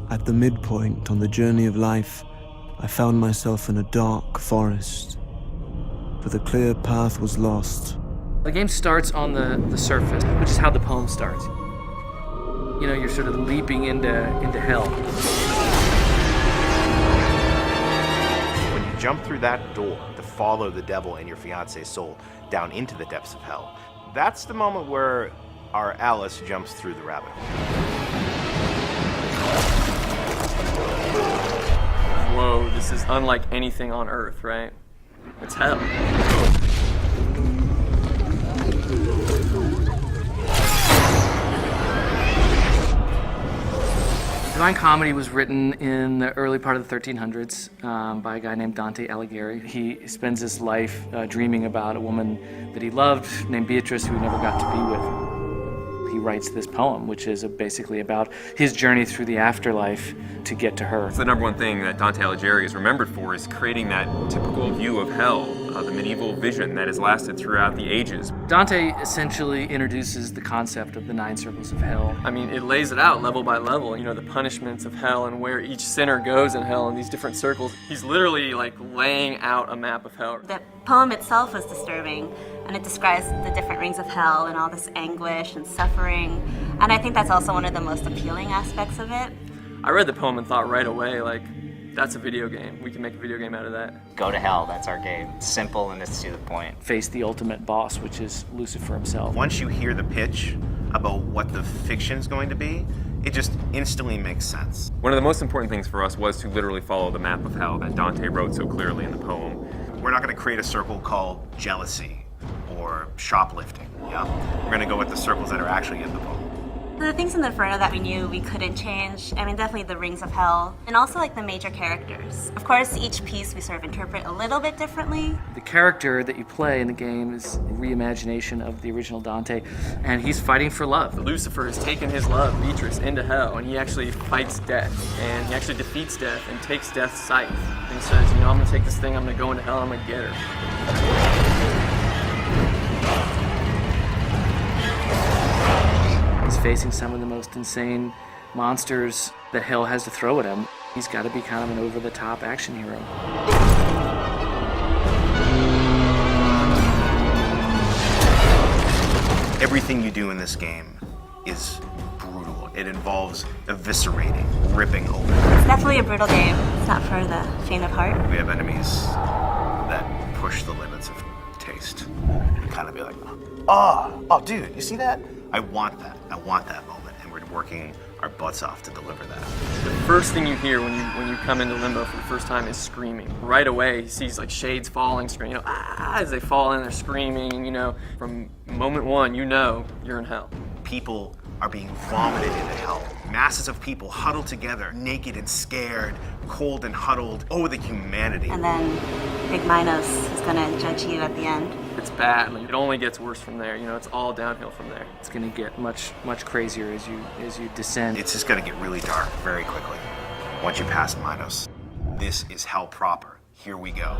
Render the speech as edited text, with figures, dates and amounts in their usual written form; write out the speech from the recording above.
At the midpoint on the journey of life, I found myself in a dark forest, for the clear path was lost. The game starts on the surface, which is how the poem starts. You know, you're sort of leaping into hell. When you jump through that door to follow the devil and your fiance's soul down into the depths of hell, that's the moment where our Alice jumps through the rabbit hole. Whoa, this is unlike anything on Earth, right? It's hell. Divine Comedy was written in the early part of the 1300s by a guy named Dante Alighieri. He spends his life dreaming about a woman that he loved named Beatrice, who he never got to be with. He writes this poem, which is basically about his journey through the afterlife to get to her. The number one thing that Dante Alighieri is remembered for is creating that typical view of hell, the medieval vision that has lasted throughout the ages. Dante essentially introduces the concept of the 9 circles of hell. I mean, it lays it out level by level, you know, the punishments of hell and where each sinner goes in hell in these different circles. He's literally like laying out a map of hell. The poem itself was disturbing, and it describes the different rings of hell and all this anguish and suffering. And I think that's also one of the most appealing aspects of it. I read the poem and thought right away, like, that's a video game. We can make a video game out of that. Go to hell, that's our game. Simple and it's to the point. Face the ultimate boss, which is Lucifer himself. Once you hear the pitch about what the fiction's going to be, it just instantly makes sense. One of the most important things for us was to literally follow the map of hell that Dante wrote so clearly in the poem. We're not going to create a circle called jealousy or shoplifting. Yeah, we're going to go with the circles that are actually in the poem. The things in the Inferno that we knew we couldn't change, I mean, definitely the rings of hell, and also like the major characters. Of course, each piece we sort of interpret a little bit differently. The character that you play in the game is a reimagination of the original Dante, and he's fighting for love. Lucifer has taken his love, Beatrice, into hell, and he actually fights death, and he actually defeats death and takes death's scythe. And he says, you know, I'm gonna take this thing, I'm gonna go into hell, I'm gonna get her. He's facing some of the most insane monsters that hell has to throw at him. He's got to be kind of an over-the-top action hero. Everything you do in this game is brutal. It involves eviscerating, ripping open. It's definitely a brutal game. It's not for the faint of heart. We have enemies that push the limits of taste. And kind of be like, oh, dude, you see that? I want that moment, and we're working our butts off to deliver that. The first thing you hear when you come into Limbo for the first time is screaming. Right away, he sees like shades falling, screaming, you know, as they fall in, they're screaming, you know. From moment one, you know you're in hell. People are being vomited into hell. Masses of people huddled together, naked and scared, cold and huddled. Oh, the humanity. And then Big Minos is gonna judge you at the end. It's bad. Like, it only gets worse from there. You know, it's all downhill from there. It's going to get much crazier as you descend. It's just gonna get really dark very quickly. Once you pass Minos, this is hell proper. Here we go.